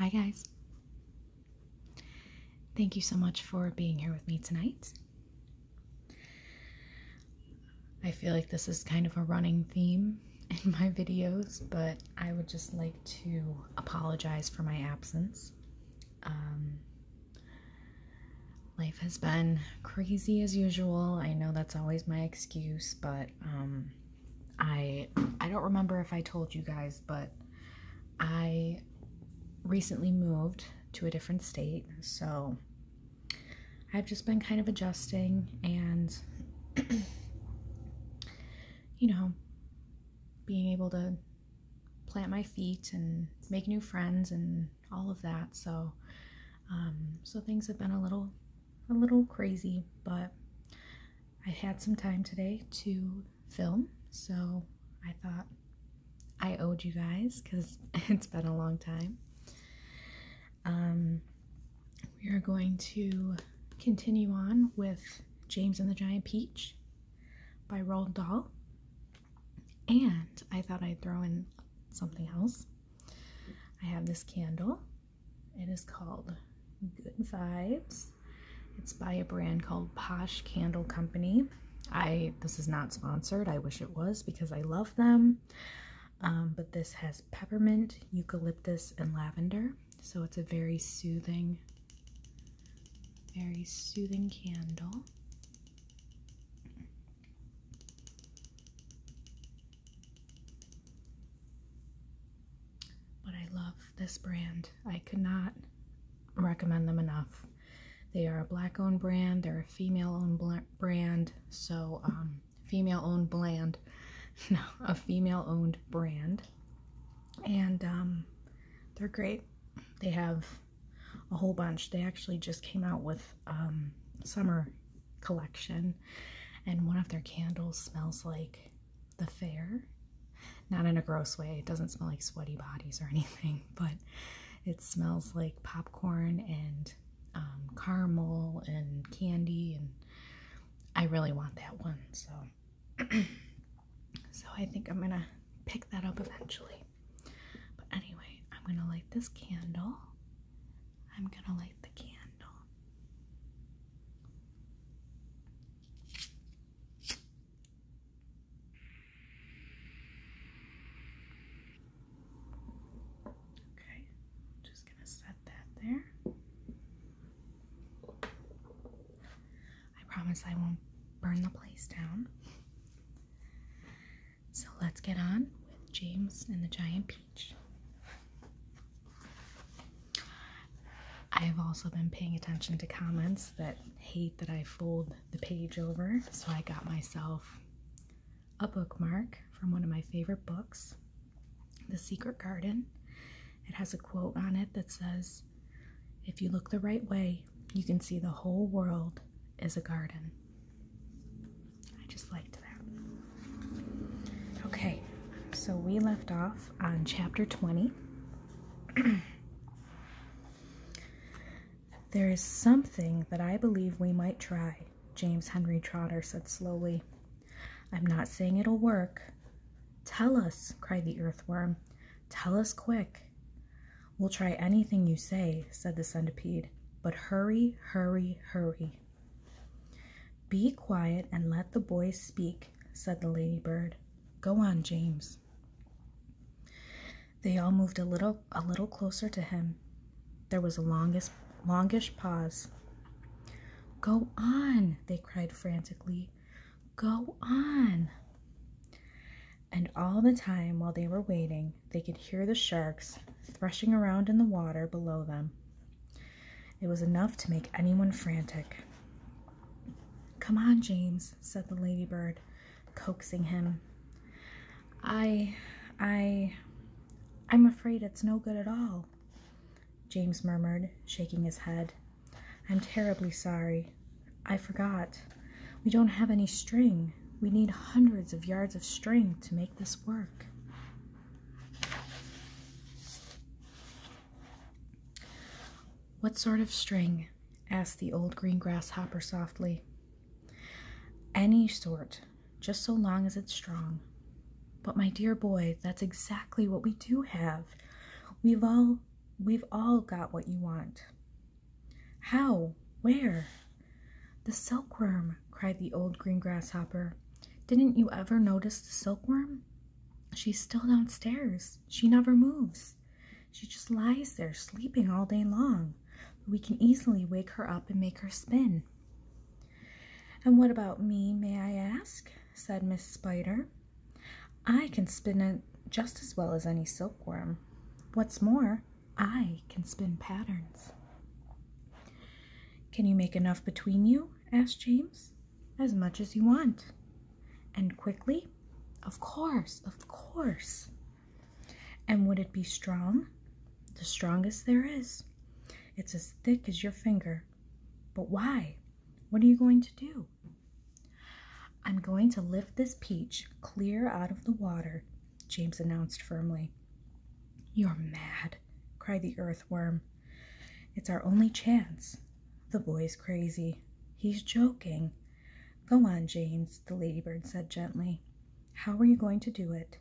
Hi guys. Thank you so much for being here with me tonight. I feel like this is kind of a running theme in my videos, but I would just like to apologize for my absence. Life has been crazy as usual. I know that's always my excuse, but I don't remember if I told you guys, but I recently moved to a different state, so I've just been kind of adjusting and you know, being able to plant my feet and make new friends and all of that. So things have been a little crazy, but I had some time today to film, so I thought I owed you guys because it's been a long time. We are going to continue on with James and the Giant Peach by Roald Dahl, and I thought I'd throw in something else. I have this candle. It is called Good Vibes. It's by a brand called Posh Candle Company. This is not sponsored. I wish it was because I love them. But this has peppermint, eucalyptus, and lavender. So it's a very soothing candle. But I love this brand. I could not recommend them enough. They are a black-owned brand. They're a female-owned brand. So, female-owned brand. No, a female-owned brand. And they're great. They have a whole bunch. They actually just came out with summer collection, and one of their candles smells like the fair. Not in a gross way. It doesn't smell like sweaty bodies or anything, but it smells like popcorn and caramel and candy, and I really want that one, so so I think I'm gonna pick that up eventually. But anyway, I'm gonna light this candle. I'm gonna light the candle. Okay, just gonna set that there. I promise I won't burn the place down. So let's get on with James and the Giant Peach. I've also been paying attention to comments that hate that I fold the page over, so I got myself a bookmark from one of my favorite books, The Secret Garden. It has a quote on it that says, "If you look the right way, you can see the whole world is a garden." I just liked that. Okay, so we left off on chapter 20. "There is something that I believe we might try," James Henry Trotter said slowly. "I'm not saying it'll work." "Tell us," cried the earthworm. "Tell us quick." "We'll try anything you say," said the centipede. "But hurry, hurry, hurry." "Be quiet and let the boys speak," said the ladybird. "Go on, James." They all moved a little closer to him. There was a longish pause. "Go on," they cried frantically. "Go on." And all the time while they were waiting, they could hear the sharks threshing around in the water below them. It was enough to make anyone frantic. "Come on, James," said the ladybird, coaxing him. I'm afraid it's no good at all," James murmured, shaking his head. "I'm terribly sorry. I forgot. We don't have any string. We need hundreds of yards of string to make this work." "What sort of string?" asked the old green grasshopper softly. "Any sort, just so long as it's strong." "But my dear boy, that's exactly what we do have. We've all We've all got what you want. How? Where? The silkworm, cried the old green grasshopper. Didn't you ever notice the silkworm? She's still downstairs. She never moves. She just lies there sleeping all day long. We can easily wake her up and make her spin. And what about me, may I ask? Said Miss Spider. I can spin it just as well as any silkworm. What's more, I can spin patterns. Can you make enough between you? Asked James. As much as you want. And quickly? Of course, of course. And would it be strong? The strongest there is. It's as thick as your finger. But why? What are you going to do? I'm going to lift this peach clear out of the water, James announced firmly. You're mad, cried the earthworm. It's our only chance. The boy's crazy. He's joking. Go on, James, the ladybird said gently. How are you going to do it?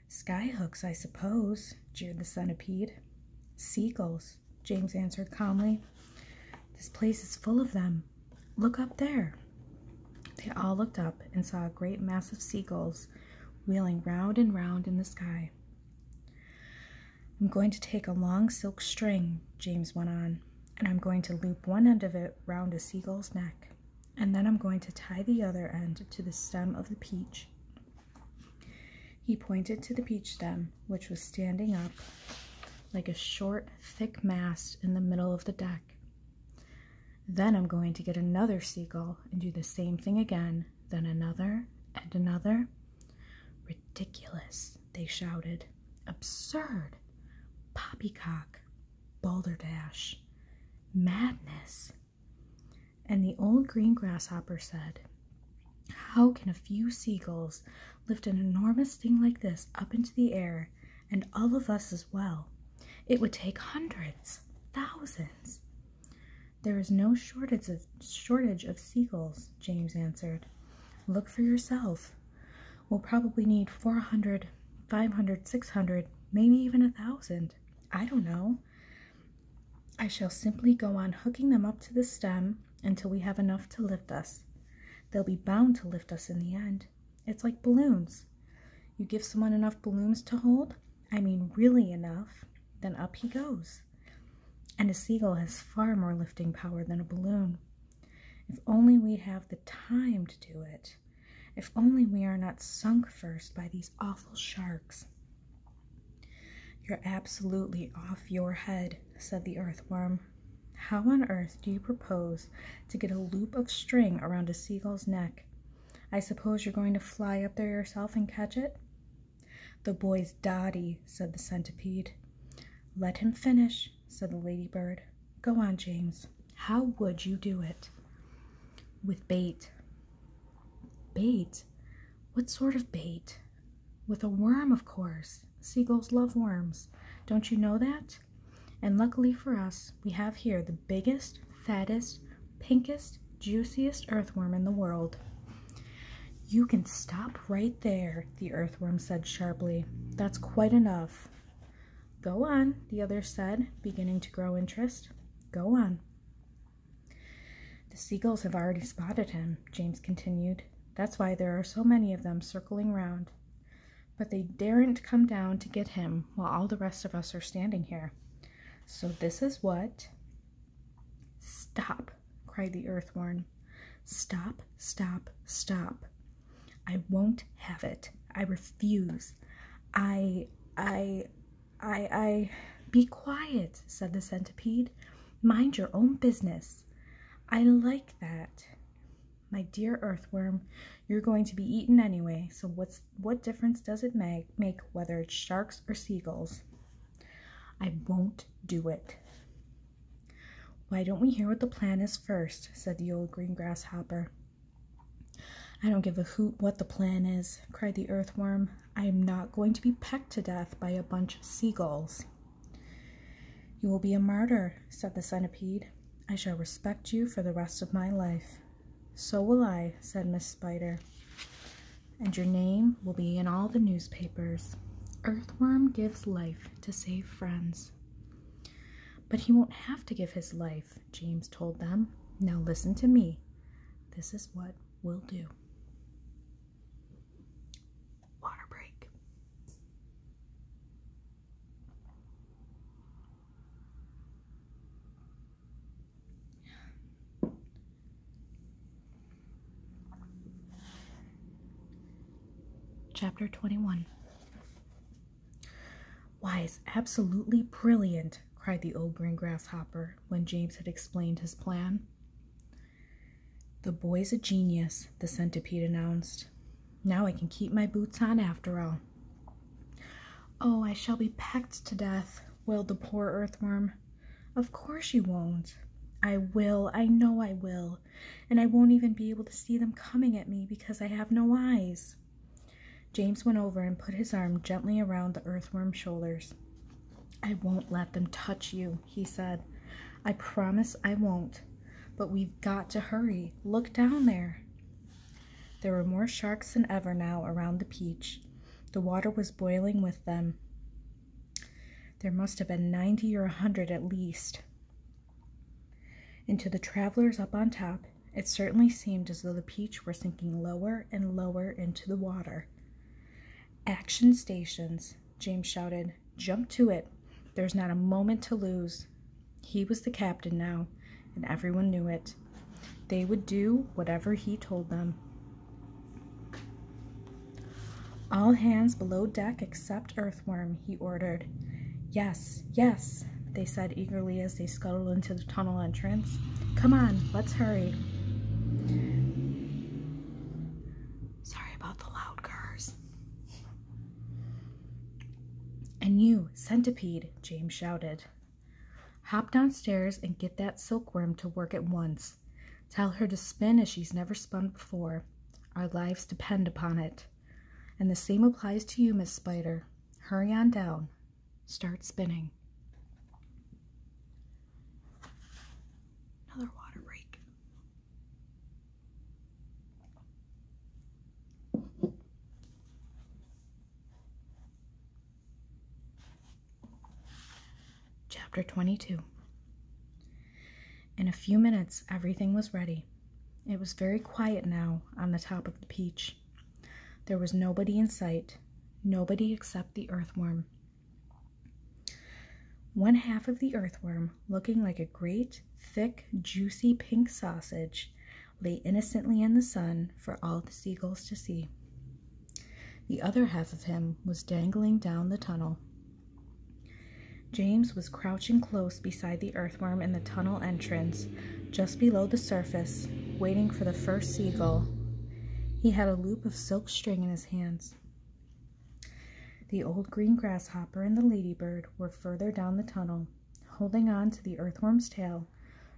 Skyhooks, I suppose, jeered the centipede. Seagulls, James answered calmly. This place is full of them. Look up there. They all looked up and saw a great mass of seagulls wheeling round and round in the sky. I'm going to take a long silk string, James went on, and I'm going to loop one end of it round a seagull's neck, and then I'm going to tie the other end to the stem of the peach. He pointed to the peach stem, which was standing up like a short, thick mast in the middle of the deck. Then I'm going to get another seagull and do the same thing again, then another and another. Ridiculous, they shouted. Absurd. Poppycock. Balderdash. Madness. And the old green grasshopper said, how can a few seagulls lift an enormous thing like this up into the air, and all of us as well? It would take hundreds, thousands. There is no shortage of seagulls, James answered. Look for yourself. We'll probably need 400, 500, 600, maybe even 1,000. I don't know. I shall simply go on hooking them up to the stem until we have enough to lift us. They'll be bound to lift us in the end. It's like balloons. You give someone enough balloons to hold, I mean really enough, then up he goes. And a seagull has far more lifting power than a balloon. If only we have the time to do it. If only we are not sunk first by these awful sharks. You're absolutely off your head, said the earthworm. How on earth do you propose to get a loop of string around a seagull's neck? I suppose you're going to fly up there yourself and catch it? The boy's dotty, said the centipede. Let him finish, said the ladybird. Go on, James. How would you do it? With bait. Bait? What sort of bait? With a worm, of course. Seagulls love worms. Don't you know that? And luckily for us, we have here the biggest, fattest, pinkest, juiciest earthworm in the world. You can stop right there, the earthworm said sharply. That's quite enough. Go on, the other said, beginning to grow interest. Go on. The seagulls have already spotted him, James continued. That's why there are so many of them circling round. But they daren't come down to get him while all the rest of us are standing here. So this is what... Stop, cried the earthworm. Stop, stop, stop. I won't have it. I refuse. Be quiet, said the centipede. Mind your own business. I like that. My dear earthworm, you're going to be eaten anyway, so what difference does it make whether it's sharks or seagulls? I won't do it. Why don't we hear what the plan is first, said the old green grasshopper. I don't give a hoot what the plan is, cried the earthworm. I am not going to be pecked to death by a bunch of seagulls. You will be a martyr, said the centipede. I shall respect you for the rest of my life. So will I, said Miss Spider. And your name will be in all the newspapers. Earthworm gives life to save friends. But he won't have to give his life, James told them. Now listen to me. This is what we'll do. Water break. Chapter 21. Why, it's absolutely brilliant, cried the old green grasshopper when James had explained his plan. The boy's a genius, the centipede announced. Now I can keep my boots on after all. Oh, I shall be pecked to death, wailed the poor earthworm. Of course you won't. I will, I know I will, and I won't even be able to see them coming at me because I have no eyes. James went over and put his arm gently around the earthworm's shoulders. I won't let them touch you, he said. I promise I won't. But we've got to hurry. Look down there. There were more sharks than ever now around the beach. The water was boiling with them. There must have been 90 or 100 at least. And to the travelers up on top, it certainly seemed as though the beach were sinking lower and lower into the water. Action stations, James shouted. Jump to it. There's not a moment to lose. He was the captain now, and everyone knew it. They would do whatever he told them. All hands below deck except Earthworm, he ordered. Yes, yes, they said eagerly as they scuttled into the tunnel entrance. Come on, let's hurry. Sorry about the loud cars. And you, centipede, James shouted. Hop downstairs and get that silkworm to work at once. Tell her to spin as she's never spun before. Our lives depend upon it. And the same applies to you, Miss Spider. Hurry on down. Start spinning. Another water break. Chapter 22. In a few minutes, everything was ready. It was very quiet now on the top of the beach. There was nobody in sight, nobody except the earthworm. One half of the earthworm, looking like a great, thick, juicy pink sausage, lay innocently in the sun for all the seagulls to see. The other half of him was dangling down the tunnel. James was crouching close beside the earthworm in the tunnel entrance, just below the surface, waiting for the first seagull. He had a loop of silk string in his hands. The old green grasshopper and the ladybird were further down the tunnel, holding on to the earthworm's tail,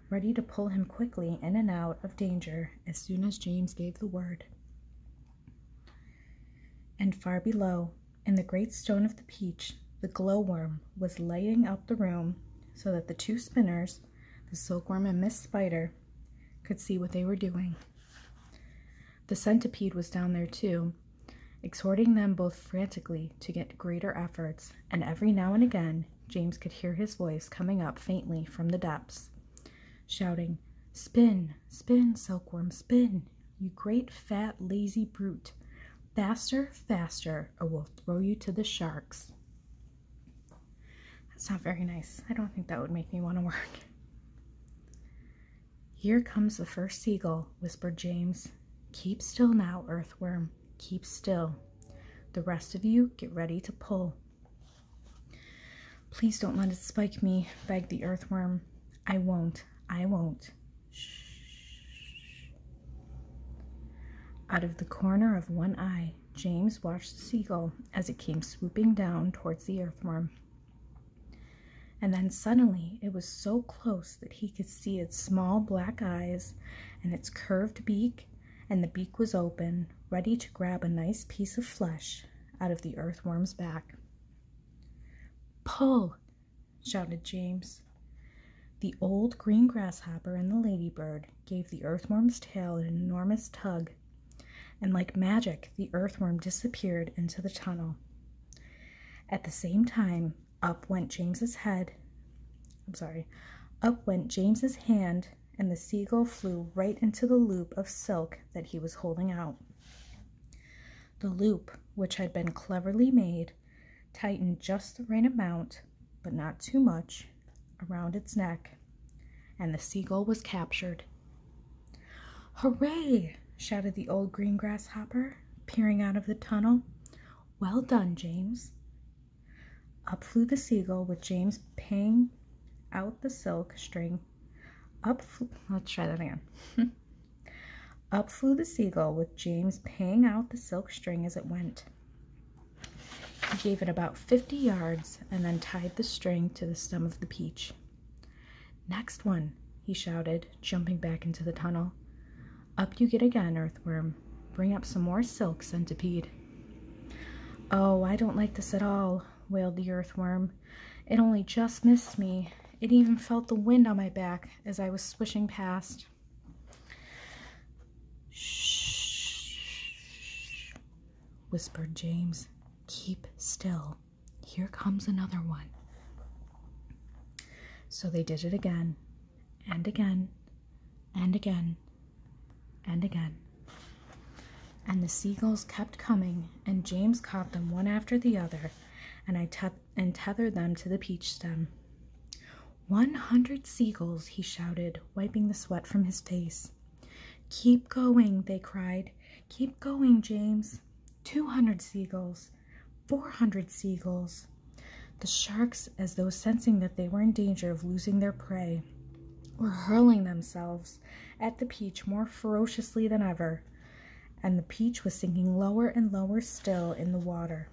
ready to pull him quickly in and out of danger as soon as James gave the word. And far below, in the great stone of the beach, the glowworm was lighting up the room so that the two spinners, the silkworm and Miss Spider, could see what they were doing. The centipede was down there too, exhorting them both frantically to get greater efforts, and every now and again James could hear his voice coming up faintly from the depths, shouting, Spin, spin, silkworm, spin, you great fat lazy brute. Faster, faster, or we'll throw you to the sharks. That's not very nice. I don't think that would make me want to work. Here comes the first seagull, whispered James. Keep still now, earthworm. Keep still. The rest of you get ready to pull. Please don't let it spike me, begged the earthworm. I won't. I won't. Shh. Out of the corner of one eye, James watched the seagull as it came swooping down towards the earthworm. And then suddenly it was so close that he could see its small black eyes and its curved beak, and the beak was open, ready to grab a nice piece of flesh out of the earthworm's back. Pull! Shouted James. The old green grasshopper and the ladybird gave the earthworm's tail an enormous tug, and like magic the earthworm disappeared into the tunnel. At the same time, up went James's head, Up went James's hand, and the seagull flew right into the loop of silk that he was holding out. The loop, which had been cleverly made, tightened just the right amount, but not too much, around its neck, and the seagull was captured. "Hooray!" shouted the old green grasshopper, peering out of the tunnel. "Well done, James." Up flew the seagull with James paying out the silk string. Let's try that again. Up flew the seagull with James paying out the silk string as it went. He gave it about 50 yards and then tied the string to the stem of the peach. "Next one," he shouted, jumping back into the tunnel. "Up you get again, earthworm. Bring up some more silk, centipede." "Oh, I don't like this at all," wailed the earthworm. "It only just missed me. It even felt the wind on my back as I was swishing past." "Shh," whispered James. "Keep still. Here comes another one." So they did it again, and again, and again, and again. And the seagulls kept coming, and James caught them one after the other, and tethered them to the peach stem. 100 seagulls, he shouted, wiping the sweat from his face. "Keep going," they cried. "Keep going, James." 200 seagulls, 400 seagulls. The sharks, as though sensing that they were in danger of losing their prey, were hurling themselves at the peach more ferociously than ever, and the peach was sinking lower and lower still in the water.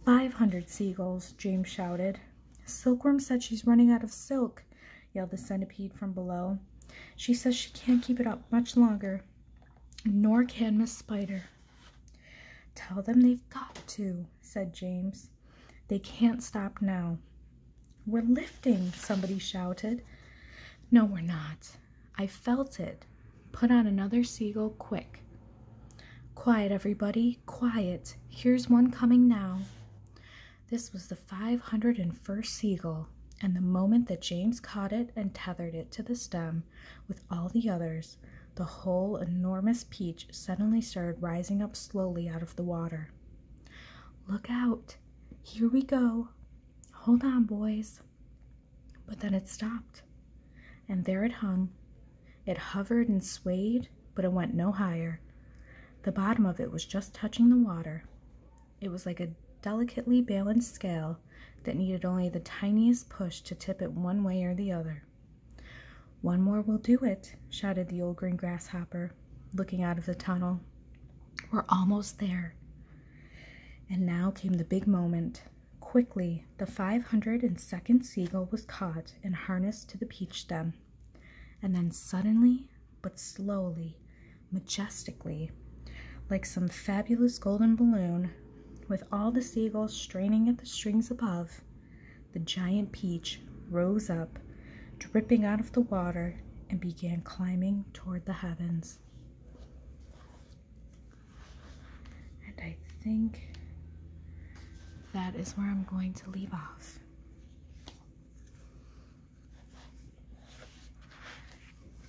500 seagulls, James shouted. "Silkworm said she's running out of silk," yelled the centipede from below. "She says she can't keep it up much longer, nor can Miss Spider." "Tell them they've got to," said James. "They can't stop now." "We're lifting," somebody shouted. "No, we're not. I felt it. Put on another seagull, quick." "Quiet, everybody, quiet. Here's one coming now." This was the 501st seagull, and the moment that James caught it and tethered it to the stem with all the others, the whole enormous peach suddenly started rising up slowly out of the water. "Look out! Here we go! Hold on, boys!" But then it stopped, and there it hung. It hovered and swayed, but it went no higher. The bottom of it was just touching the water. It was like a delicately balanced scale that needed only the tiniest push to tip it one way or the other. "One more will do it," shouted the old green grasshopper, looking out of the tunnel. "We're almost there." And now came the big moment. Quickly, the 502nd seagull was caught and harnessed to the peach stem. And then suddenly, but slowly, majestically, like some fabulous golden balloon, with all the seagulls straining at the strings above, the giant peach rose up, dripping out of the water, and began climbing toward the heavens. And I think that is where I'm going to leave off.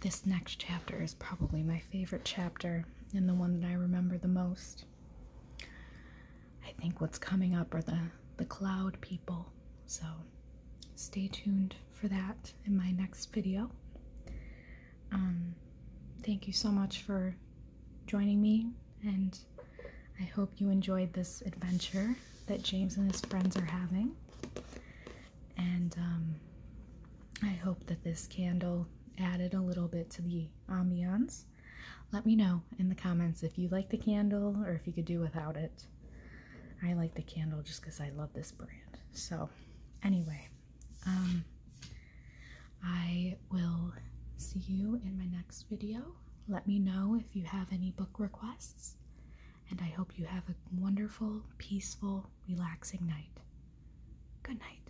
This next chapter is probably my favorite chapter and the one that I remember the most. I think what's coming up are the cloud people, so stay tuned for that in my next video. Thank you so much for joining me, and I hope you enjoyed this adventure that James and his friends are having. And I hope that this candle added a little bit to the ambiance. Let me know in the comments if you like the candle or if you could do without it. I like the candle just because I love this brand. So anyway, I will see you in my next video. Let me know if you have any book requests, and I hope you have a wonderful, peaceful, relaxing night. Good night.